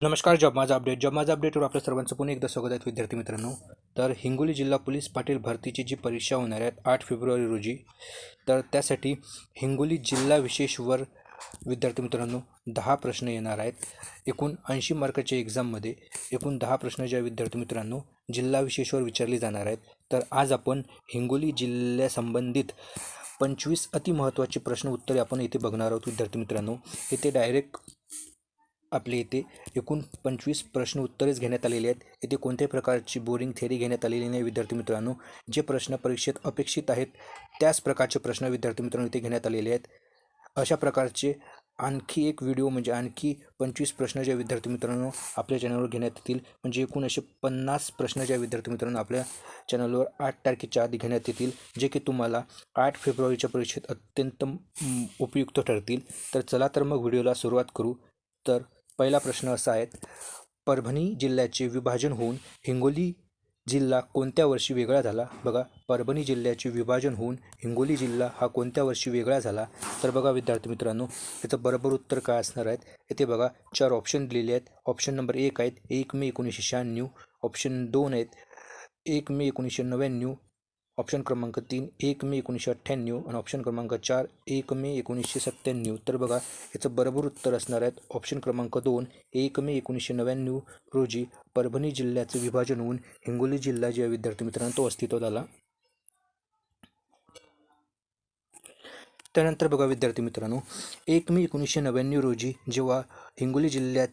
नमस्कार. जॉब माझा अपडेटवर आपल्या सर्वांचं पुन्हा एकदा स्वागत आहे विद्यार्थी मित्रांनो. तर हिंगोली जिल्हा पोलीस पाटील भरतीची जी परीक्षा होणार आहेत 8 फेब्रुवारी रोजी, तर त्यासाठी हिंगोली जिल्हा विशेषवर विद्यार्थी मित्रांनो 10 प्रश्न येणार आहेत. एकूण 80 मार्काच्या एक्झाममध्ये एकूण 10 प्रश्न ज्या विद्यार्थी मित्रांनो जिल्हा विशेषवर विचारले जाणार आहेत. तर आज आपण हिंगोली जिल्ह्यासंबंधित 25 अतिमहत्त्वाचे प्रश्न उत्तरे आपण इथे बघणार आहोत विद्यार्थी मित्रांनो. इथे डायरेक्ट आपले इथे एकूण 25 प्रश्न उत्तरेच घेण्यात आलेली आहेत. इथे कोणत्याही प्रकारची बोरिंग थेअरी घेण्यात आलेली नाही विद्यार्थी मित्रांनो. जे प्रश्न परीक्षेत अपेक्षित आहेत त्याच प्रकारचे प्रश्न विद्यार्थी मित्रांनो इथे घेण्यात आलेले आहेत. अशा प्रकारचे आणखी एक व्हिडिओ म्हणजे आणखी 25 प्रश्न ज्या विद्यार्थी मित्रांनो आपल्या चॅनलवर घेण्यात येतील. म्हणजे एकूण असे 50 प्रश्न ज्या विद्यार्थी मित्रांनो आपल्या चॅनलवर 8 तारखेच्या आधी घेण्यात येतील, जे की तुम्हाला 8 फेब्रुवारीच्या परीक्षेत अत्यंत उपयुक्त ठरतील. तर चला तर मग व्हिडिओला सुरुवात करू. तर पहिला प्रश्न असा आहे, परभणी जिल्ह्याचे विभाजन होऊन हिंगोली जिल्हा कोणत्या वर्षी वेगळा झाला? बघा, परभणी जिल्ह्याचे विभाजन होऊन हिंगोली जिल्हा हा कोणत्या वर्षी वेगळा झाला? तर बघा विद्यार्थी मित्रांनो, याचं बरोबर उत्तर काय असणार आहेत? इथे बघा 4 ऑप्शन दिलेले आहेत. ऑप्शन नंबर 1 आहेत 1 मे 1996, ऑप्शन 2 आहेत 1 मे 1999, ऑप्शन क्रमांक 3 1 मे 1998 आणि ऑप्शन क्रमांक 4 1 मे 1997. तर बघा याचं बरोबर उत्तर असणार आहेत ऑप्शन क्रमांक 2 1 मे 1999 रोजी परभणी जिल्ह्याचं विभाजन होऊन हिंगोली जिल्हा जे विद्यार्थी मित्रांनो तो अस्तित्वात आला. त्यानंतर बघा विद्यार्थी मित्रांनो, 1 मे 1999 रोजी जेव्हा हिंगोली जिल्ह्यात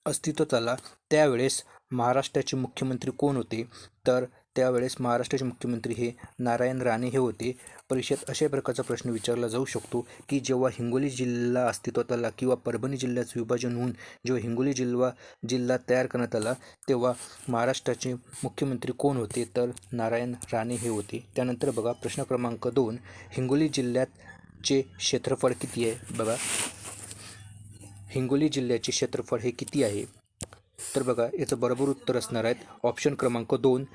अस्तित्वात आला त्यावेळेस महाराष्ट्राचे मुख्यमंत्री कोण होते? तर त्यावेळेस महाराष्ट्राचे मुख्यमंत्री हे नारायण राणे हे होते. परीक्षेत अशा प्रकारचा प्रश्न विचारला जाऊ शकतो की जेव्हा हिंगोली जिल्हा अस्तित्वात आला किंवा परभणी जिल्ह्याचं विभाजन होऊन जेव्हा हिंगोली जिल्हा तयार करण्यात आला तेव्हा महाराष्ट्राचे मुख्यमंत्री कोण होते? तर नारायण राणे हे होते. त्यानंतर बघा प्रश्न क्रमांक 2, हिंगोली जिल्ह्याचे क्षेत्रफळ किती आहे? बघा, हिंगोली जिल्ह्याचे क्षेत्रफळ हे किती आहे? तर बघा याचं बरोबर उत्तर असणार आहेत ऑप्शन क्रमांक 2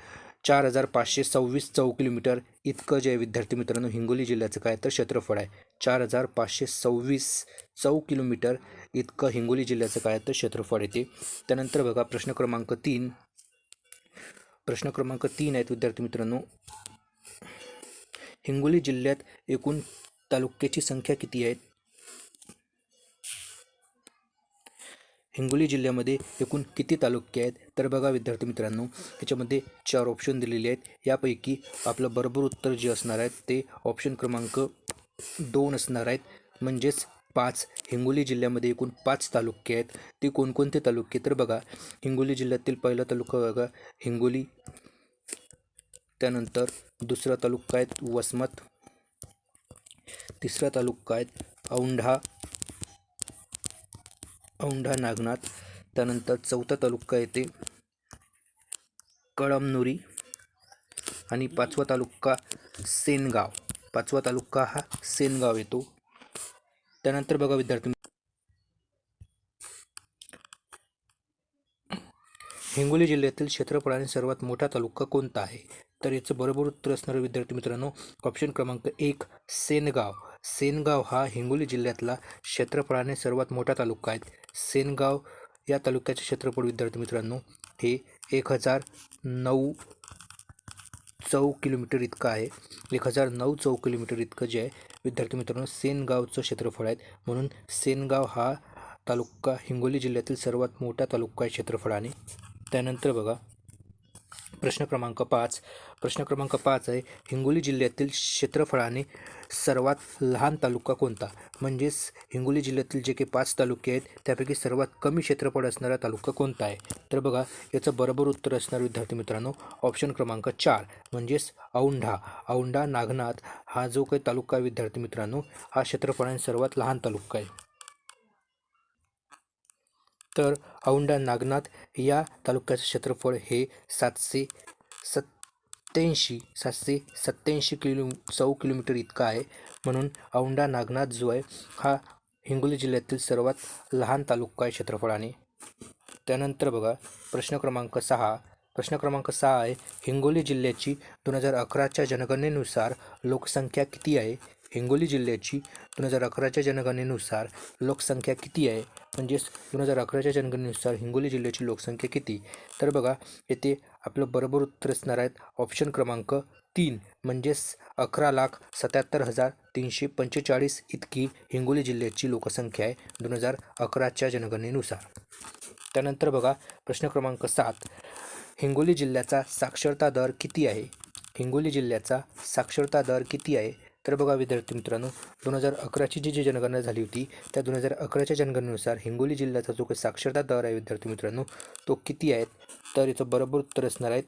4526 चौ किलोमीटर इतकं जे विद्यार्थी मित्रांनो हिंगोली जिल्ह्याचं काय तर क्षेत्रफळ आहे. 4526 चौ किलोमीटर इतकं हिंगोली जिल्ह्याचं काय तर क्षेत्रफळ येते. त्यानंतर बघा प्रश्न क्रमांक 3 आहेत विद्यार्थी मित्रांनो, हिंगोली जिल्ह्यात एकूण तालुक्याची संख्या किती आहे? हिंगोली जिल्ह्यामध्ये एकूण किती तालुके आहेत? तर बघा विद्यार्थी मित्रांनो, याच्यामध्ये 4 ऑप्शन दिलेले आहेत. यापैकी आपलं बरोबर उत्तर जे असणार आहे ते ऑप्शन क्रमांक 2 असणार आहेत, म्हणजेच 5. हिंगोली जिल्ह्यामध्ये एकूण 5 तालुके आहेत. ते कोणकोणते तालुके? तर बघा, हिंगोली जिल्ह्यातील पहिला तालुका बघा हिंगोली, त्यानंतर दुसरा तालुका आहे वसमत, तिसरा तालुका आहे औंढा नागनाथ, त्यानंतर चौथा तालुका येते कळमनुरी आणि पाचवा तालुका हा सेनगाव येतो. त्यानंतर बघा विद्यार्थी, हिंगोली जिल्ह्यातील क्षेत्रफळाने सर्वात मोठा तालुका कोणता आहे? तर याचं बरोबर उत्तर असणार विद्यार्थी मित्रांनो ऑप्शन क्रमांक 1 सेनगाव हा हिंगोली जिल्ह्यातला क्षेत्रफळाने सर्वात मोठा तालुका आहे. सेनगाव या तालुक्याचे क्षेत्रफळ विद्यार्थी मित्रांनो हे 1009 चौ किलोमीटर इतकं आहे. 1009 चौ किलोमीटर इतकं जे आहे विद्यार्थी मित्रांनो सेनगावचं क्षेत्रफळ आहे. म्हणून सेनगाव हा तालुका हिंगोली जिल्ह्यातील सर्वात मोठा तालुका आहे क्षेत्रफळाने. त्यानंतर बघा प्रश्न क्रमांक 5 आहे, हिंगोली जिल्ह्यातील क्षेत्रफळाने सर्वात लहान तालुका कोणता? म्हणजेच हिंगोली जिल्ह्यातील जे काही 5 तालुके आहेत त्यापैकी सर्वात कमी क्षेत्रफळ असणारा तालुका कोणता आहे? तर बघा याचं बरोबर उत्तर असणार विद्यार्थी मित्रांनो ऑप्शन क्रमांक 4 म्हणजेच औंढा नागनाथ हा जो काही तालुका आहे विद्यार्थी मित्रांनो हा क्षेत्रफळाने सर्वात लहान तालुका आहे. तर औंढा नागनाथ या तालुक्याचं क्षेत्रफळ हे 787 चौ किलोमीटर इतका आहे. म्हणून औंढा नागनाथ जो आहे हा हिंगोली जिल्ह्यातील सर्वात लहान तालुका आहे क्षेत्रफळाने. त्यानंतर बघा प्रश्न क्रमांक 6 आहे, हिंगोली जिल्ह्याची 2011च्या जनगणनेनुसार लोकसंख्या किती आहे? हिंगोली जिल्ह्याची 2011च्या जनगणनेनुसार लोकसंख्या किती आहे, म्हणजेच 2011च्या जनगणनेनुसार हिंगोली जिल्ह्याची लोकसंख्या किती. तर बघा येथे आपलं बरोबर उत्तर असणार आहेत ऑप्शन क्रमांक 3, म्हणजेच 11,77,345 इतकी हिंगोली जिल्ह्याची लोकसंख्या आहे 2011च्या जनगणनेनुसार. त्यानंतर बघा प्रश्न क्रमांक 7, हिंगोली जिल्ह्याचा साक्षरता दर किती आहे. हिंगोली जिल्ह्याचा साक्षरता दर किती आहे. तर बघा विद्यार्थी मित्रांनो, 2011ची जी जनगणना झाली होती त्या 2011च्या जनगणनेनुसार हिंगोली जिल्ह्याचा जो काही साक्षरता दर आहे विद्यार्थी मित्रांनो तो किती आहे. तर याचं बरोबर उत्तर असणार आहे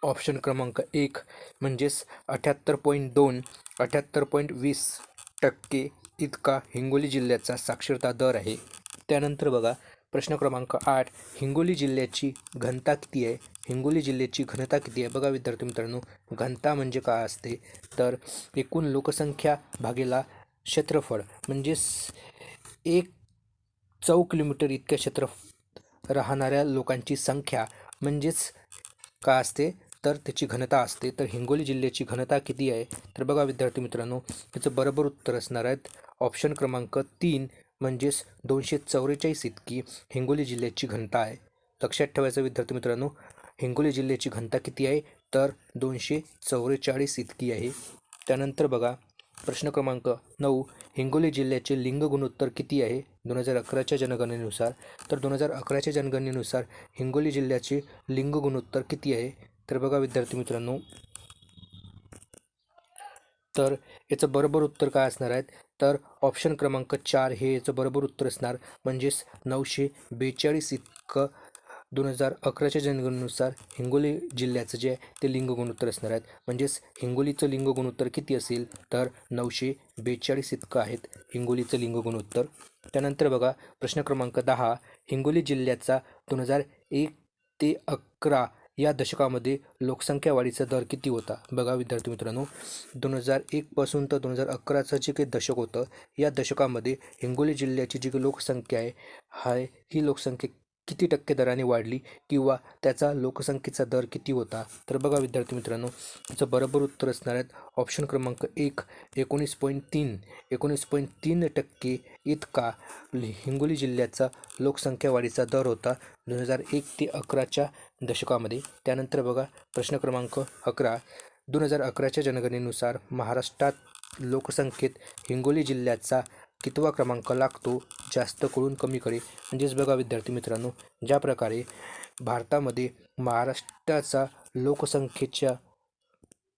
ऑप्शन क्रमांक 1, म्हणजेच 78.20% इतका हिंगोली जिल्ह्याचा साक्षरता दर आहे. त्यानंतर बघा प्रश्न क्रमांक 8, हिंगोली जिल्ह्याची घनता किती आहे. हिंगोली जिल्ह्याची घनता किती आहे. बघा विद्यार्थी मित्रांनो, घनता म्हणजे काय असते, तर एकूण लोकसंख्या भागीला क्षेत्रफळ, म्हणजेच 1 चौकिलोमीटर इतक्या क्षेत्र राहणाऱ्या लोकांची संख्या म्हणजेच काय असते, तर त्याची घनता असते. तर हिंगोली जिल्ह्याची घनता किती आहे. तर बघा विद्यार्थी मित्रांनो, त्याचं बरोबर उत्तर असणार आहेत ऑप्शन क्रमांक 3, म्हणजेच 244 इतकी हिंगोली जिल्ह्याची घनता आहे. लक्षात ठेवायचं विद्यार्थी मित्रांनो, हिंगोली जिल्ह्याची घनता किती आहे, तर 244 इतकी आहे. त्यानंतर बघा प्रश्न क्रमांक 9, हिंगोली जिल्ह्याचे लिंग गुणोत्तर किती आहे 2011च्या जनगणनेनुसार. तर 2011च्या जनगणनेनुसार हिंगोली जिल्ह्याचे लिंग गुणोत्तर किती आहे. तर बघा विद्यार्थी मित्रांनो, तर याचं बरोबर उत्तर काय असणार आहे, तर ऑप्शन क्रमांक 4 हे याचं बरोबर उत्तर असणार, म्हणजेच 942 इतकं 2011च्या जनगणनेनुसार हिंगोली जिल्ह्याचं जे आहे ते लिंग गुणोत्तर असणार आहेत. म्हणजेच हिंगोलीचं लिंग गुणोत्तर किती असेल, तर 942 इतकं आहेत हिंगोलीचं लिंग गुणोत्तर. त्यानंतर बघा प्रश्न क्रमांक 10, हिंगोली जिल्ह्याचा 2001 ते 11 या दशकामध्ये लोकसंख्या वाढीचा दर किती होता. बघा विद्यार्थी मित्रांनो, 2001 पासून तर 2011चं जे काही दशक होतं या दशकामध्ये हिंगोली जिल्ह्याची जी काही लोकसंख्या आहे ही लोकसंख्या किती टक्के दराने वाढली किंवा त्याचा लोकसंख्येचा दर किती होता. तर बघा विद्यार्थी मित्रांनो, त्याचं बरोबर उत्तर असणार आहेत ऑप्शन क्रमांक 1, 19.3% इतका हिंगोली जिल्ह्याचा लोकसंख्या वाढीचा दर होता 2001 ते 11च्या दशकामध्ये. त्यानंतर बघा प्रश्न क्रमांक 11, 2011च्या जनगणनेनुसार महाराष्ट्रात लोकसंख्येत हिंगोली जिल्ह्याचा कितवा क्रमांक लागतो जास्त करून कमीकडे. म्हणजेच बघा विद्यार्थी मित्रांनो, ज्या प्रकारे भारतामध्ये महाराष्ट्राचा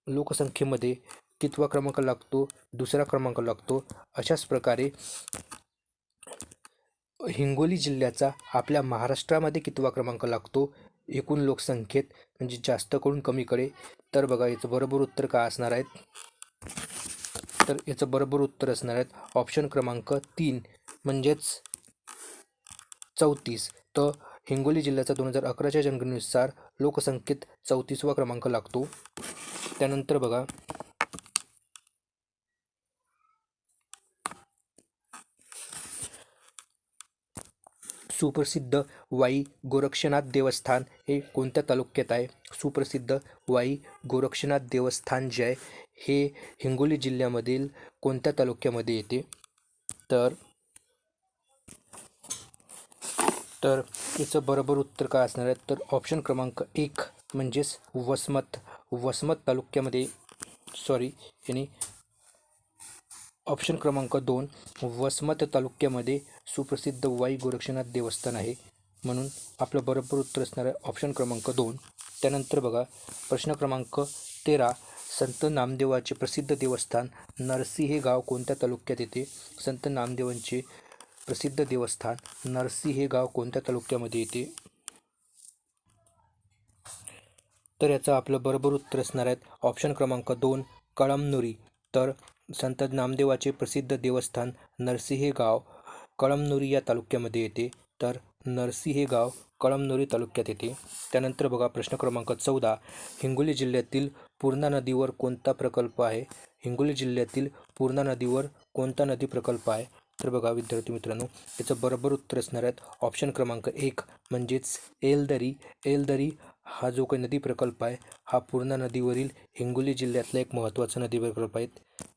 लोकसंख्येमध्ये कितवा क्रमांक लागतो, दुसरा क्रमांक लागतो, अशाच प्रकारे हिंगोली जिल्ह्याचा आपल्या महाराष्ट्रामध्ये कितवा क्रमांक लागतो एकूण लोकसंख्येत, म्हणजे जास्त करून कमीकडे. तर बघा याचं बरोबर उत्तर काय असणार आहेत, तर याचं बरोबर उत्तर असणार आहेत ऑप्शन क्रमांक 3, म्हणजेच 34. तर हिंगोली जिल्ह्याचा 2011च्या जनगणनेनुसार लोकसंख्येत 34वा क्रमांक लागतो. त्यानंतर बघा सुप्रसिद्ध वाई गोरक्षनाथ देवस्थान हे कोणत्या तालुक्यात आहे. सुप्रसिद्ध वाई गोरक्षनाथ देवस्थान जे आहे हे हिंगोली जिल्ह्यामधील कोणत्या तालुक्यामध्ये येते. तर याचं बरोबर उत्तर काय असणार आहे, तर ऑप्शन क्रमांक 1, म्हणजेच वसमत तालुक्यामध्ये यांनी ऑप्शन क्रमांक 2, वसमत तालुक्यामध्ये सुप्रसिद्ध वाई गोरक्षनाथ देवस्थान आहे, म्हणून आपलं बरोबर उत्तर असणार आहे ऑप्शन क्रमांक 2. त्यानंतर बघा प्रश्न क्रमांक 13, संत नामदेवाचे प्रसिद्ध देवस्थान नरसी हे गाव कोणत्या तालुक्यात येते. संत नामदेवांचे प्रसिद्ध देवस्थान नरसी हे गाव कोणत्या तालुक्यामध्ये येते. तर याचं आपलं बरोबर उत्तर असणार आहे ऑप्शन क्रमांक 2, कळमनुरी. तर संत नामदेवाचे प्रसिद्ध देवस्थान नरसी हे गाव कळमनुरी या तालुक्यामध्ये येते. तर नरसी हे गाव कळमनुरी तालुक्यात येते. त्यानंतर बघा प्रश्न क्रमांक 14, हिंगोली जिल्ह्यातील पूर्णा नदीवर कोणता प्रकल्प आहे. हिंगोली जिल्ह्यातील पूर्णा नदीवर कोणता नदी प्रकल्प आहे. तर बघा विद्यार्थी मित्रांनो, याचं बरोबर उत्तर असणार आहेत ऑप्शन क्रमांक 1, म्हणजेच येलदरी हा जो काही नदी प्रकल्प आहे हा पूर्णा नदीवरील हिंगोली जिल्ह्यातला एक महत्त्वाचा नदी प्रकल्प आहे.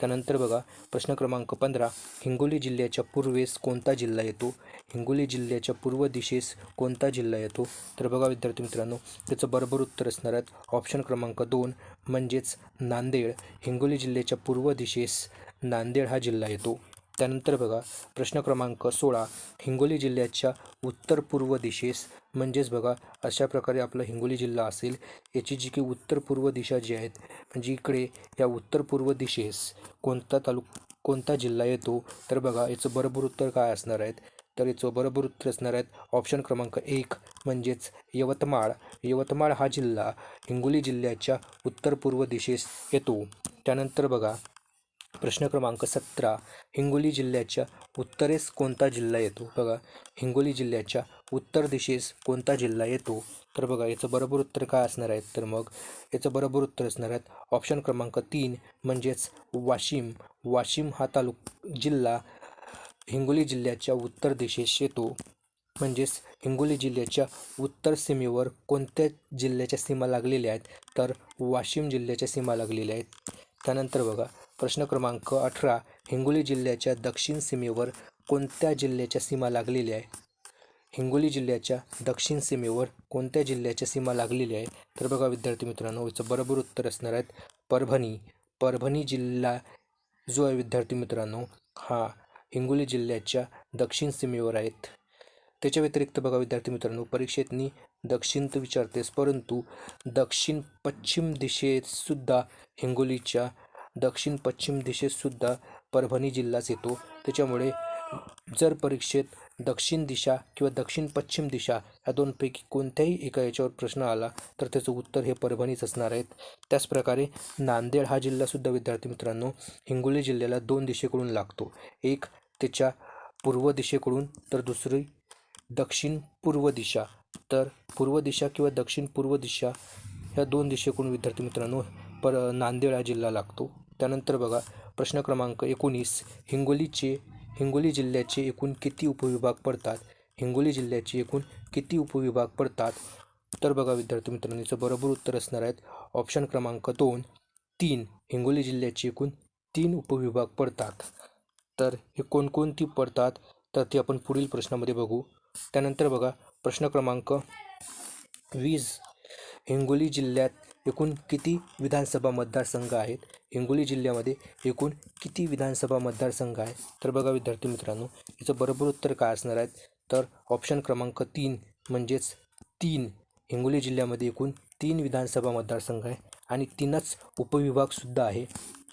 त्यानंतर बघा प्रश्न क्रमांक 15, हिंगोली जिल्ह्याच्या पूर्वेस कोणता जिल्हा येतो? हिंगोली जिल्ह्याच्या पूर्व दिशेस कोणता जिल्हा येतो? तर बघा विद्यार्थी मित्रांनो, त्याचं बरोबर उत्तर असणार आहे ऑप्शन क्रमांक 2 म्हणजेच नांदेड. हिंगोली जिल्ह्याच्या पूर्व दिशेस नांदेड हा जिल्हा येतो. त्यानंतर बघा प्रश्न क्रमांक 16, हिंगोली जिल्ह्याच्या उत्तर पूर्व दिशेस म्हणजेच बघा अशा प्रकारे आपला हिंगोली जिल्हा असेल. याची जी काही उत्तर पूर्व दिशा जी आहेत म्हणजे इकडे या उत्तर पूर्व दिशेस कोणता जिल्हा येतो? तर बघा याचं बरोबर उत्तर काय असणार आहेत? तर याचं बरोबर उत्तर असणार आहेत ऑप्शन क्रमांक 1 म्हणजेच यवतमाळ. यवतमाळ हा जिल्हा हिंगोली जिल्ह्याच्या उत्तर पूर्व दिशेस येतो. त्यानंतर बघा प्रश्न क्रमांक 17, हिंगोली जिल्ह्याच्या उत्तरेस कोणता जिल्हा येतो? बघा हिंगोली जिल्ह्याच्या उत्तर दिशेस कोणता जिल्हा येतो? तर बघा याचं बरोबर उत्तर काय असणार आहे? तर मग याचं बरोबर उत्तर असणार आहे ऑप्शन क्रमांक 3 म्हणजेच वाशिम. वाशिम हा जिल्हा हिंगोली जिल्ह्याच्या उत्तर दिशेस येतो. म्हणजेच हिंगोली जिल्ह्याच्या उत्तर सीमेवर कोणत्या जिल्ह्याच्या सीमा लागलेल्या आहेत? तर वाशिम जिल्ह्याच्या सीमा लागलेल्या आहेत. त्यानंतर बघा प्रश्न क्रमांक 18, हिंगोली जिल्ह्याच्या दक्षिण सीमेवर कोणत्या जिल्ह्याच्या सीमा लागलेल्या आहे? हिंगोली जिल्ह्याच्या दक्षिण सीमेवर कोणत्या जिल्ह्याच्या सीमा लागलेल्या आहे? तर बघा विद्यार्थी मित्रांनो, याचं बरोबर उत्तर असणार आहेत परभणी. परभणी जिल्हा जो आहे विद्यार्थी मित्रांनो हा हिंगोली जिल्ह्याच्या दक्षिण सीमेवर आहेत. त्याच्या व्यतिरिक्त बघा विद्यार्थी मित्रांनो, परीक्षेतनी दक्षिण तर विचारतेस, परंतु दक्षिण पश्चिम दिशेतसुद्धा हिंगोलीच्या दक्षिण पश्चिम दिशेतसुद्धा परभणी जिल्हाच येतो. त्याच्यामुळे जर परीक्षेत दक्षिण दिशा किंवा दक्षिण पश्चिम दिशा या दोनपैकी कोणत्याही एका याच्यावर प्रश्न आला तर त्याचं उत्तर हे परभणीच असणार आहेत. त्याचप्रकारे नांदेड हा जिल्हासुद्धा विद्यार्थी मित्रांनो हिंगोली जिल्ह्याला 2 दिशेकडून लागतो. एक त्याच्या पूर्व दिशेकडून तर दुसरी दक्षिण पूर्व दिशा. तर पूर्व दिशा किंवा दक्षिण पूर्व दिशा ह्या 2 दिशेकडून विद्यार्थी मित्रांनो नांदेड हा जिल्हा लागतो. त्यानंतर बघा प्रश्न क्रमांक 19, हिंगोली जिल्ह्याचे एकूण किती उपविभाग पडतात? हिंगोली जिल्ह्याचे एकूण किती उपविभाग पडतात? तर बघा विद्यार्थी मित्रांनो, याचं बरोबर उत्तर असणार आहेत ऑप्शन क्रमांक 2 3. हिंगोली जिल्ह्याचे एकूण 3 उपविभाग पडतात. तर हे कोणकोणती पडतात तर ते आपण पुढील प्रश्नामध्ये बघू. त्यानंतर बघा प्रश्न क्रमांक 20, हिंगोली जिल्ह्यात एकूण किती विधानसभा मतदारसंघ आहेत? हिंगोली जिल्ह्यामध्ये एकूण किती विधानसभा मतदारसंघ आहे? तर बघा विद्यार्थी मित्रांनो, याचं बरोबर उत्तर काय असणार आहेत? तर ऑप्शन क्रमांक 3 म्हणजेच 3. हिंगोली जिल्ह्यामध्ये एकूण 3 विधानसभा मतदारसंघ आहे आणि 3च उपविभागसुद्धा आहे.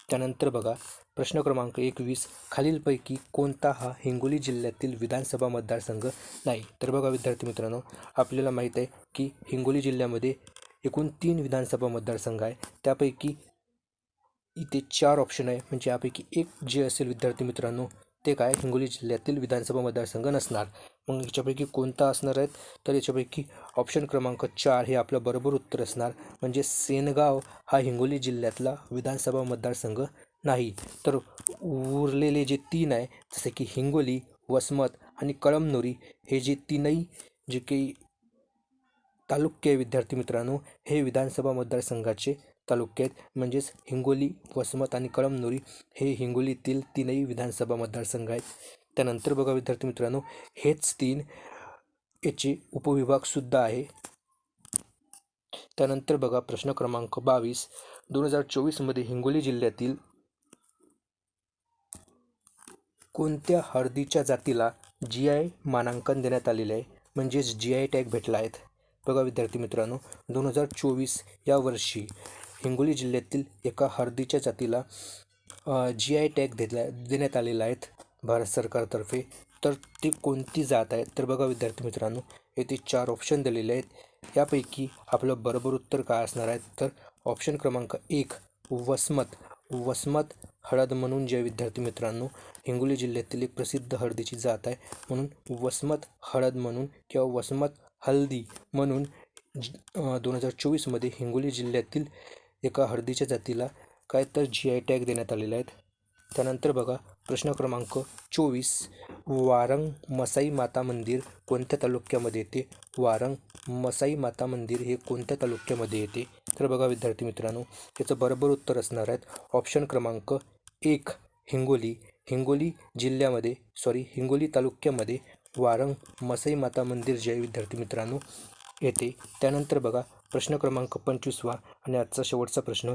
त्यानंतर बघा प्रश्न क्रमांक 21, खालीलपैकी कोणता हा हिंगोली जिल्ह्यातील विधानसभा मतदारसंघ नाही? तर बघा विद्यार्थी मित्रांनो, आपल्याला माहीत आहे की हिंगोली जिल्ह्यामध्ये एकूण 3 विधानसभा मतदारसंघ आहे. त्यापैकी इथे 4 ऑप्शन आहे, म्हणजे यापैकी एक जे असेल विद्यार्थी मित्रांनो ते काय हिंगोली जिल्ह्यातील विधानसभा मतदारसंघ नसणार. मग याच्यापैकी कोणता असणार आहेत? तर याच्यापैकी ऑप्शन क्रमांक 4 हे आपलं बरोबर उत्तर असणार. म्हणजे सेनगाव हा हिंगोली जिल्ह्यातला विधानसभा मतदारसंघ नाही. तर उरलेले जे 3 आहे जसे की हिंगोली, वसमत आणि कळमनुरी हे जे तीनही जे काही तालुके विद्यार्थी मित्रांनो हे विधानसभा मतदारसंघाचे तालुके आहेत. म्हणजेच हिंगोली, वसमत आणि कळमनुरी हे हिंगोलीतील 3ही विधानसभा मतदारसंघ आहेत. त्यानंतर बघा विद्यार्थी मित्रांनो, हेच 3 याचे उपविभागसुद्धा आहे. त्यानंतर बघा प्रश्न क्रमांक 22, 2024मध्ये हिंगोली जिल्ह्यातील कोणत्या हळदीच्या जातीला GI मानांकन देण्यात आलेले आहे? म्हणजेच GI टॅग भेटला आहेत. बघा विद्यार्थी मित्रांनो, 2024 या वर्षी हिंगोली जिल्ह्यातील एका हळदीच्या जातीला GI टॅग देण्यात आलेला आहेत भारत सरकारतर्फे. तर ती कोणती जात आहे? तर बघा विद्यार्थी मित्रांनो, येथे 4 ऑप्शन दिलेले आहेत. यापैकी आपलं बरोबर उत्तर काय असणार आहे? तर ऑप्शन क्रमांक 1 वसमत. वसमत हळद म्हणून जे विद्यार्थी मित्रांनो हिंगोली जिल्ह्यातील एक प्रसिद्ध हळदीची जात आहे, म्हणून वसमत हळद म्हणून किंवा वसमत हल्दी म्हणून 2024मध्ये हिंगोली जिल्ह्यातील एका हळदीच्या जातीला काय तर GI टॅग देण्यात आलेला आहेत. त्यानंतर बघा प्रश्न क्रमांक 24, वारंग मसाई माता मंदिर कोणत्या तालुक्यामध्ये येते? वारंग मसाई माता मंदिर हे कोणत्या तालुक्यामध्ये येते? तर बघा विद्यार्थी मित्रांनो, याचं बरोबर उत्तर असणार आहेत ऑप्शन क्रमांक 1 हिंगोली. हिंगोली तालुक्यामध्ये वारंग मसाई माता मंदिर जे आहे विद्यार्थी मित्रांनो येते. त्यानंतर बघा प्रश्न क्रमांक 25 आणि आजचा शेवटचा प्रश्न,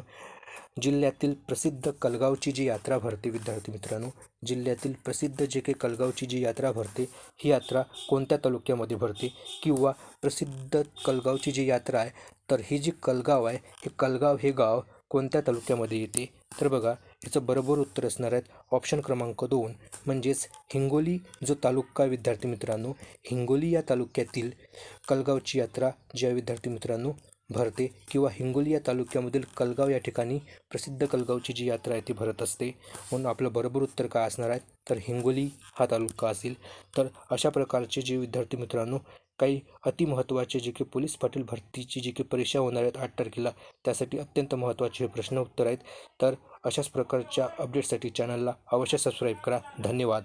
जिल्ह्यातील प्रसिद्ध कलगावची जी यात्रा भरते विद्यार्थी मित्रांनो, जिल्ह्यातील प्रसिद्ध जे काही कलगावची जी यात्रा भरते ही यात्रा कोणत्या तालुक्यामध्ये भरते? किंवा प्रसिद्ध कलगावची जी यात्रा आहे तर ही जी कलगाव आहे हे कलगाव हे गाव कोणत्या तालुक्यामध्ये येते? तर बघा याचं बरोबर उत्तर असणार आहेत ऑप्शन क्रमांक 2 म्हणजेच हिंगोली जो तालुका विद्यार्थी मित्रांनो, हिंगोली या तालुक्यातील कलगावची यात्रा जी आहे विद्यार्थी मित्रांनो भरते किंवा हिंगोली या तालुक्यामधील कलगाव या ठिकाणी प्रसिद्ध कलगावची जी यात्रा आहे ती भरत असते. म्हणून आपलं बरोबर उत्तर काय असणार आहे तर हिंगोली हा तालुका असेल. तर अशा प्रकारचे जे विद्यार्थी मित्रांनो काही अतिमहत्त्वाचे जे की पोलीस पाटील भरतीची जी की परीक्षा होणार आहेत 8 तारखेला त्यासाठी अत्यंत महत्त्वाचे हे प्रश्न उत्तर आहेत. तर अशाच प्रकारच्या अपडेटसाठी चॅनलला अवश्य सबस्क्राईब करा. धन्यवाद.